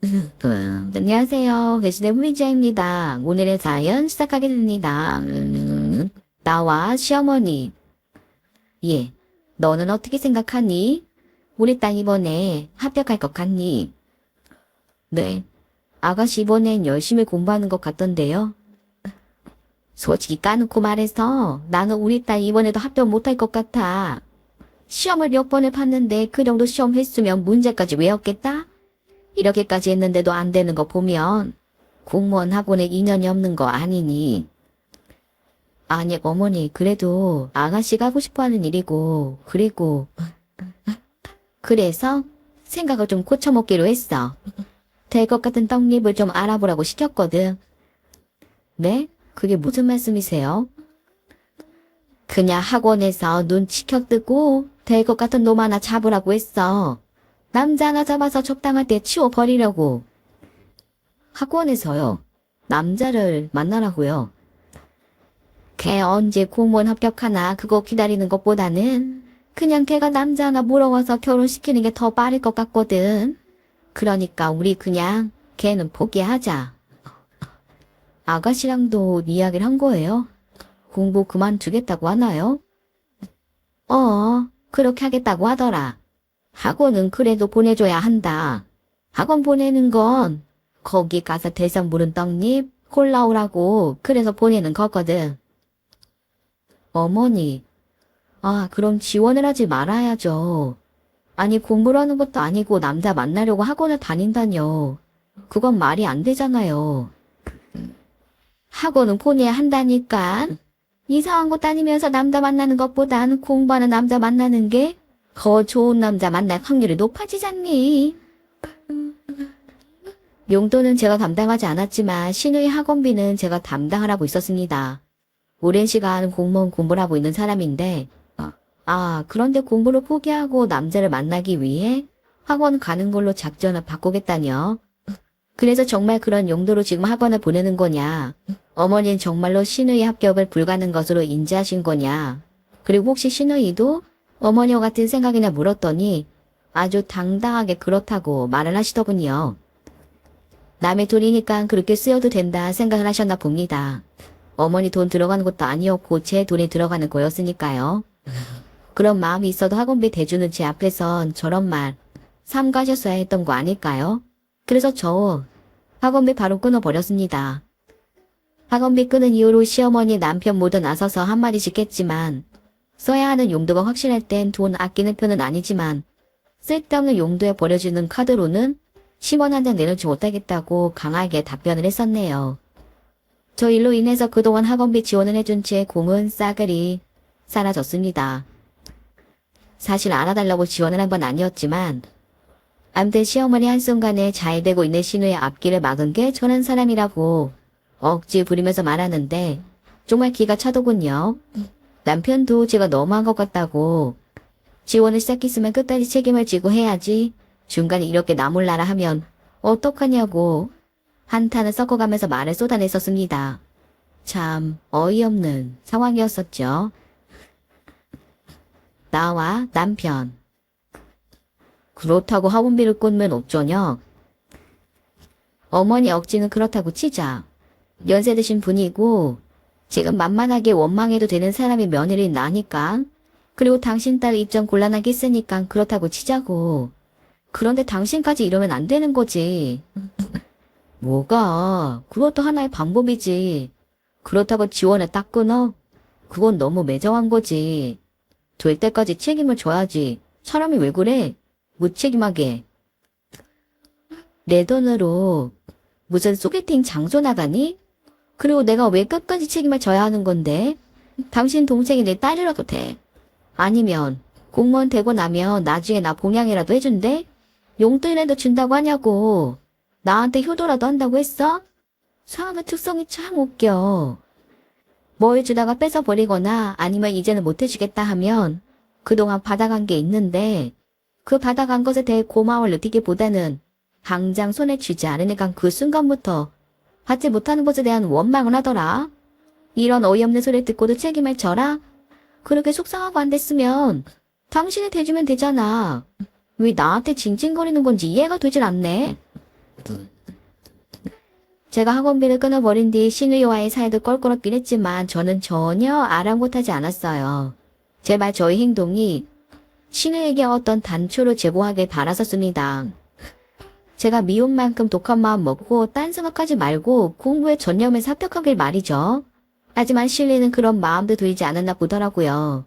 안녕하세요. 배신의 후미자입니다. 오늘의 사연 시작하겠습니다. 나와 시어머니. 예, 너는 어떻게 생각하니? 우리 딸 이번에 합격할 것 같니? 네, 아가씨 이번엔 열심히 공부하는 것 같던데요. 솔직히 까놓고 말해서 나는 우리 딸 이번에도 합격 못할 것 같아. 시험을 몇 번을 봤는데 그 정도 시험 했으면 문제까지 외웠겠다? 이렇게까지 했는데도 안 되는 거 보면 공무원 학원에 인연이 없는 거 아니니. 아니 어머니 그래도 아가씨가 하고 싶어하는 일이고 그리고 그래서 생각을 좀 고쳐먹기로 했어. 될 것 같은 떡잎을 좀 알아보라고 시켰거든. 네? 그게 무슨 말씀이세요? 그냥 학원에서 눈 치켜뜨고 될 것 같은 놈 하나 잡으라고 했어. 남자 하나 잡아서 적당할 때 치워버리려고. 학원에서요. 남자를 만나라고요. 걔 언제 공무원 합격하나 그거 기다리는 것보다는 그냥 걔가 남자 하나 물어와서 결혼시키는 게 더 빠를 것 같거든. 그러니까 우리 그냥 걔는 포기하자. 아가씨랑도 이야기를 한 거예요? 공부 그만두겠다고 하나요? 그렇게 하겠다고 하더라. 학원은 그래도 보내줘야 한다. 학원 보내는 건 거기 가서 대상 물은 떡잎 골라오라고 그래서 보내는 거거든. 어머니, 그럼 지원을 하지 말아야죠. 아니 공부를 하는 것도 아니고 남자 만나려고 학원을 다닌다뇨. 그건 말이 안 되잖아요. 학원은 보내야 한다니까. 이상한 곳 다니면서 남자 만나는 것보단 공부하는 남자 만나는 게 더 좋은 남자 만날 확률이 높아지잖니. 용돈은 제가 담당하지 않았지만 신우의 학원비는 제가 담당을 하고 있었습니다. 오랜 시간 공무원 공부를 하고 있는 사람인데 그런데 공부를 포기하고 남자를 만나기 위해 학원 가는 걸로 작전을 바꾸겠다뇨. 그래서 정말 그런 용도로 지금 학원을 보내는 거냐? 어머니는 정말로 신우의 합격을 불가능 것으로 인지하신 거냐? 그리고 혹시 신우이도 어머니와 같은 생각이냐 물었더니 아주 당당하게 그렇다고 말을 하시더군요. 남의 돈이니까 그렇게 쓰여도 된다 생각을 하셨나 봅니다. 어머니 돈 들어가는 것도 아니었고 제 돈이 들어가는 거였으니까요. 그런 마음이 있어도 학원비 대주는 제 앞에선 저런 말 삼가셨어야 했던 거 아닐까요? 그래서 저 학원비 바로 끊어버렸습니다. 학원비 끊은 이후로 시어머니 남편 모두 나서서 한마디씩 했지만 써야 하는 용도가 확실할 땐 돈 아끼는 편은 아니지만 쓸데없는 용도에 버려지는 카드로는 10원 한 장 내놓지 못하겠다고 강하게 답변을 했었네요. 저 일로 인해서 그동안 학원비 지원을 해준 제 공은 싸그리 사라졌습니다. 사실 알아달라고 지원을 한 건 아니었지만 암튼 시어머니 한순간에 잘 되고 있는 신우의 앞길을 막은 게 저런 사람이라고 억지 부리면서 말하는데 정말 기가 차더군요. 남편도 제가 너무한 것 같다고 지원을 시작했으면 끝까지 책임을 지고 해야지 중간에 이렇게 나몰라라 하면 어떡하냐고 한탄을 섞어가면서 말을 쏟아냈었습니다. 참 어이없는 상황이었었죠. 나와 남편. 그렇다고 학원비를 끊으면 어쩌냐? 어머니 억지는 그렇다고 치자. 연세 드신 분이고 지금 만만하게 원망해도 되는 사람이 며느리 나니까. 그리고 당신 딸 입장 곤란하게 했으니까 그렇다고 치자고. 그런데 당신까지 이러면 안 되는 거지. 뭐가? 그것도 하나의 방법이지. 그렇다고 지원을 딱 끊어? 그건 너무 매정한 거지. 될 때까지 책임을 져야지. 사람이 왜 그래? 무책임하게. 내 돈으로 무슨 소개팅 장소 나가니? 그리고 내가 왜 끝까지 책임을 져야 하는 건데? 당신 동생이 내 딸이라도 돼. 아니면 공무원 되고 나면 나중에 나 봉양이라도 해준대? 용돈이라도 준다고 하냐고. 나한테 효도라도 한다고 했어? 사람의 특성이 참 웃겨. 뭘 주다가 뺏어버리거나 아니면 이제는 못해주겠다 하면 그동안 받아간 게 있는데 그 받아간 것에 대해 고마움을 느끼기보다는 당장 손에 쥐지 않으니까 그 순간부터 받지 못하는 것에 대한 원망을 하더라. 이런 어이없는 소리를 듣고도 책임을 져라? 그렇게 속상하고 안 됐으면 당신이 대주면 되잖아. 왜 나한테 징징거리는 건지 이해가 되질 않네. 제가 학원비를 끊어버린 뒤 신우이와의 사이도 껄끄럽긴 했지만 저는 전혀 아랑곳하지 않았어요. 제발 저희 행동이 신우에게 어떤 단초를 제보하길 바랐었습니다. 제가 미운 만큼 독한 마음 먹고 딴 생각하지 말고 공부에 전념해 삽벽하길 말이죠. 하지만 실리는 그런 마음도 들지 않았나 보더라고요.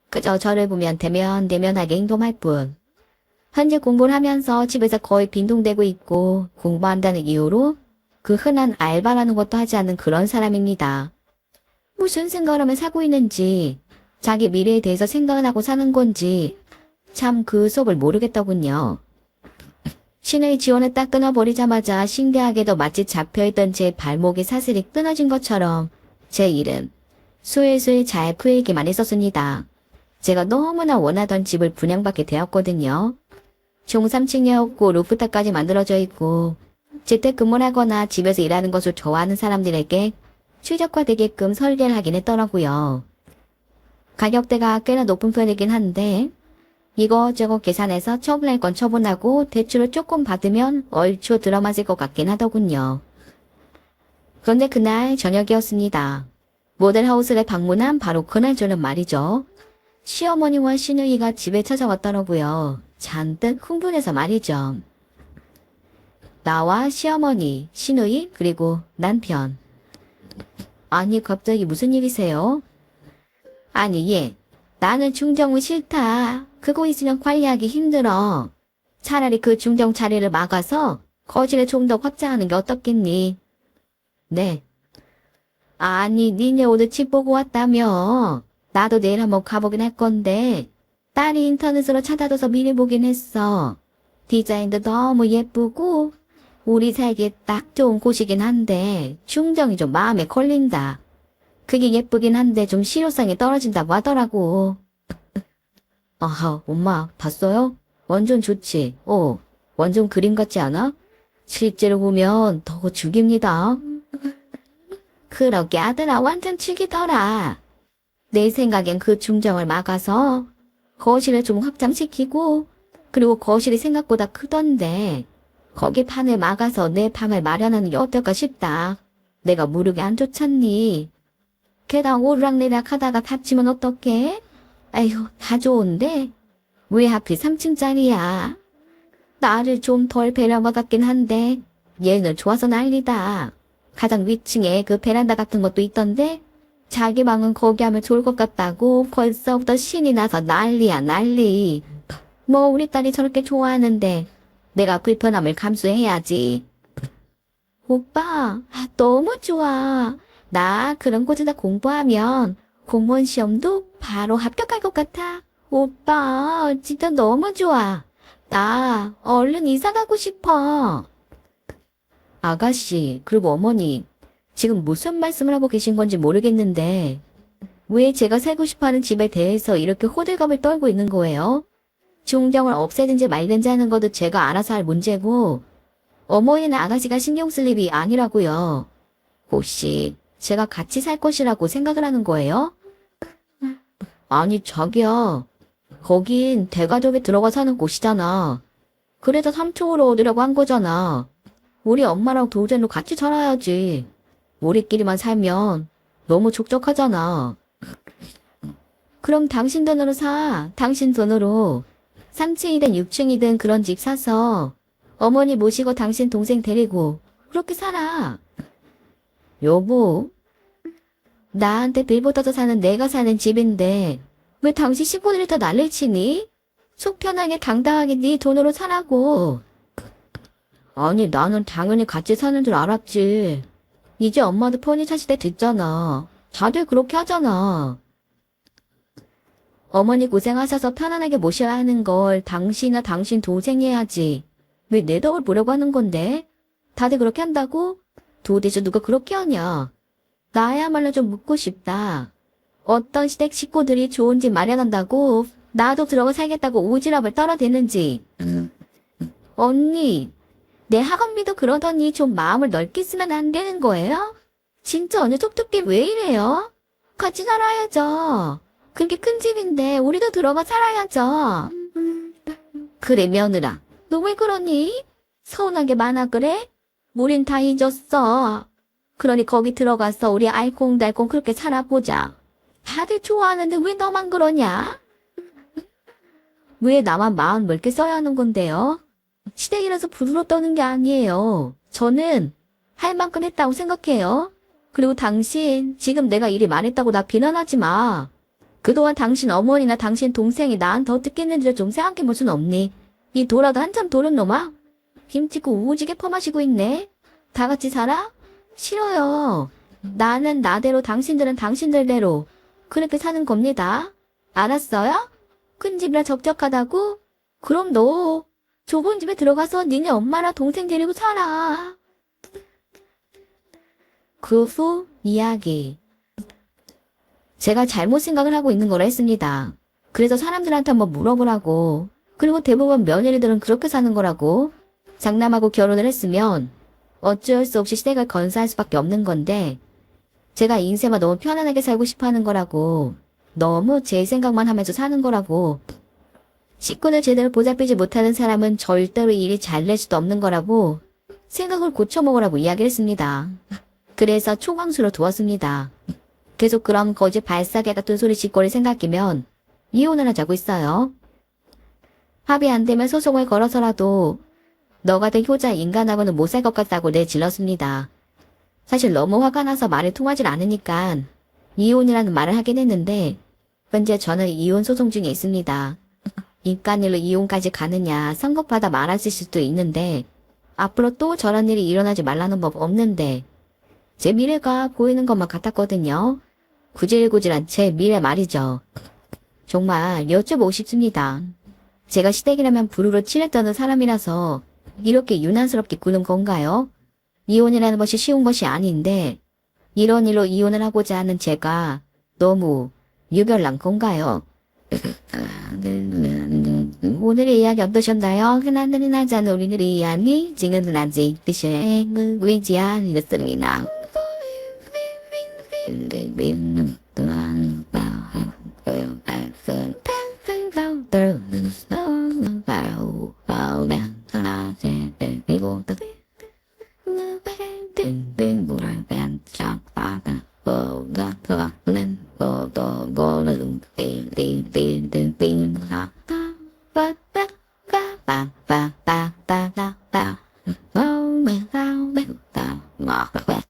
그저 저를 보면 대면대면하게 행동할 뿐. 현재 공부를 하면서 집에서 거의 빈둥대고 있고 공부한다는 이유로 그 흔한 알바라는 것도 하지 않는 그런 사람입니다. 무슨 생각을 하며 살고 있는지, 자기 미래에 대해서 생각을 하고 사는 건지 참 그 속을 모르겠더군요. 신의 지원을 딱 끊어버리자마자 신기하게도 마치 잡혀있던 제 발목의 사슬이 끊어진 것처럼 제 일은 술술 잘 풀리기만 했었습니다. 제가 너무나 원하던 집을 분양받게 되었거든요. 총 3층이었고 루프탑까지 만들어져 있고 재택근무를 하거나 집에서 일하는 것을 좋아하는 사람들에게 최적화되게끔 설계를 하긴 했더라고요. 가격대가 꽤나 높은 편이긴 한데 이것저것 계산해서 처분할 건 처분하고 대출을 조금 받으면 얼추 들어맞을 것 같긴 하더군요. 그런데 그날 저녁이었습니다. 모델하우스를 방문한 바로 그날 저는 말이죠. 시어머니와 시누이가 집에 찾아왔더라고요. 잔뜩 흥분해서 말이죠. 나와 시어머니, 시누이, 그리고 남편. 아니 갑자기 무슨 일이세요? 아니 얘, 나는 중정은 싫다. 그거 있으면 관리하기 힘들어. 차라리 그 중정 자리를 막아서 거실을 좀 더 확장하는 게 어떻겠니? 네. 아니 니네 오늘 집 보고 왔다며. 나도 내일 한번 가보긴 할 건데 딸이 인터넷으로 찾아둬서 미리 보긴 했어. 디자인도 너무 예쁘고 우리 살기에 딱 좋은 곳이긴 한데 중정이 좀 마음에 걸린다. 그게 예쁘긴 한데 좀 실효성이 떨어진다고 하더라고. 아하, 엄마 봤어요? 완전 좋지. 완전 그림 같지 않아? 실제로 보면 더 죽입니다. 그러게 아들아 완전 죽이더라. 내 생각엔 그 중정을 막아서 거실을 좀 확장시키고 그리고 거실이 생각보다 크던데 거기 판을 막아서 내 방을 마련하는 게 어떨까 싶다. 내가 무릎이 안 좋잖니. 계단 오르락내리락 하다가 다치면 어떡해? 아휴 다 좋은데 왜 하필 3층짜리야. 나를 좀 덜 배려한 같긴 한데 얘는 좋아서 난리다. 가장 위층에 그 베란다 같은 것도 있던데 자기 방은 거기 하면 좋을 것 같다고 벌써부터 신이 나서 난리야 난리. 뭐 우리 딸이 저렇게 좋아하는데 내가 불편함을 감수해야지. 오빠 너무 좋아. 나 그런 곳에다 공부하면 공무원 시험도 바로 합격할 것 같아. 오빠 진짜 너무 좋아. 나 얼른 이사 가고 싶어. 아가씨 그리고 어머니 지금 무슨 말씀을 하고 계신 건지 모르겠는데 왜 제가 살고 싶어하는 집에 대해서 이렇게 호들갑을 떨고 있는 거예요? 중정을 없애든지 말든지 하는 것도 제가 알아서 할 문제고 어머니는 아가씨가 신경 쓸 일이 아니라고요. 혹시 제가 같이 살 것이라고 생각을 하는 거예요? 아니 자기야 거긴 대가족이 들어가 사는 곳이잖아. 그래서 삼촌으로 오려고 한 거잖아. 우리 엄마랑 동생도 같이 살아야지. 우리끼리만 살면 너무 촉촉하잖아. 그럼 당신 돈으로 사. 당신 돈으로 3층이든 6층이든 그런 집 사서 어머니 모시고 당신 동생 데리고 그렇게 살아. 여보, 나한테 빌 붙어서 사는 내가 사는 집인데 왜 당신 시부모를 더 난리를 치니? 속 편하게 당당하게 네 돈으로 사라고. 아니 나는 당연히 같이 사는 줄 알았지. 이제 엄마도 편히 사실 때 됐잖아. 다들 그렇게 하잖아. 어머니 고생하셔서 편안하게 모셔야 하는 걸 당신이나 당신 동생이 해야지. 왜 내 덕을 보려고 하는 건데? 다들 그렇게 한다고? 도대체 누가 그렇게 하냐? 나야말로 좀 묻고 싶다. 어떤 시댁 식구들이 좋은 집 마련한다고 나도 들어가 살겠다고 오지랖을 떨어대는지. 언니, 내 학원비도 그러더니 좀 마음을 넓게 쓰면 안 되는 거예요? 진짜 어느 족두께 왜 이래요? 같이 살아야죠. 그렇게 큰 집인데 우리도 들어가 살아야죠. 그래 며느라, 너 왜 그러니? 서운한 게 많아 그래? 우린 다 잊었어. 그러니 거기 들어가서 우리 알콩달콩 그렇게 살아보자. 다들 좋아하는데 왜 너만 그러냐? 왜 나만 마음 넓게 써야 하는 건데요? 시댁이라서 부르러 떠는 게 아니에요. 저는 할 만큼 했다고 생각해요. 그리고 당신, 지금 내가 일이 많았다고 나 비난하지 마. 그동안 당신 어머니나 당신 동생이 나한테 어떻게 했는지를 좀 생각해 볼 순 없니? 이 돌아도 한참 도른 놈아? 김치국 우지게 퍼마시고 있네. 다 같이 살아? 싫어요. 나는 나대로 당신들은 당신들대로 그렇게 사는 겁니다. 알았어요? 큰 집이라 적적하다고? 그럼 너 좁은 집에 들어가서 니네 엄마랑 동생 데리고 살아. 그 후 이야기. 제가 잘못 생각을 하고 있는 거라 했습니다. 그래서 사람들한테 한번 물어보라고. 그리고 대부분 며느리들은 그렇게 사는 거라고. 장남하고 결혼을 했으면 어쩔 수 없이 시댁을 건사할 수밖에 없는 건데 제가 인생만 너무 편안하게 살고 싶어 하는 거라고. 너무 제 생각만 하면서 사는 거라고. 식구를 제대로 보살피지 못하는 사람은 절대로 일이 잘 낼 수도 없는 거라고 생각을 고쳐먹으라고 이야기를 했습니다. 그래서 초광수로 두었습니다. 계속 그런 거지 발사계 같은 소리 짓거릴 생각이면 이혼을 하자고 있어요. 합의 안 되면 소송을 걸어서라도 너 같은 효자 인간하고는 못 살 것 같다고 내질렀습니다. 사실 너무 화가 나서 말이 통하질 않으니까 이혼이라는 말을 하긴 했는데 현재 저는 이혼 소송 중에 있습니다. 인간일로 이혼까지 가느냐 선고받아 말았을 수도 있는데 앞으로 또 저런 일이 일어나지 말라는 법 없는데 제 미래가 보이는 것만 같았거든요. 구질구질한 제 미래 말이죠. 정말 여쭤보고 싶습니다. 제가 시댁이라면 부르르 치를 떠는 사람이라서 이렇게 유난스럽게 구는 건가요? 이혼이라는 것이 쉬운 것이 아닌데 이런 일로 이혼을 하고자 하는 제가 너무 유별난 건가요? 오늘의 이야기 어떠셨나요? 흔한 하자는 우리들의 이야기 지금은 아직 뜻을 의지 않았습니다.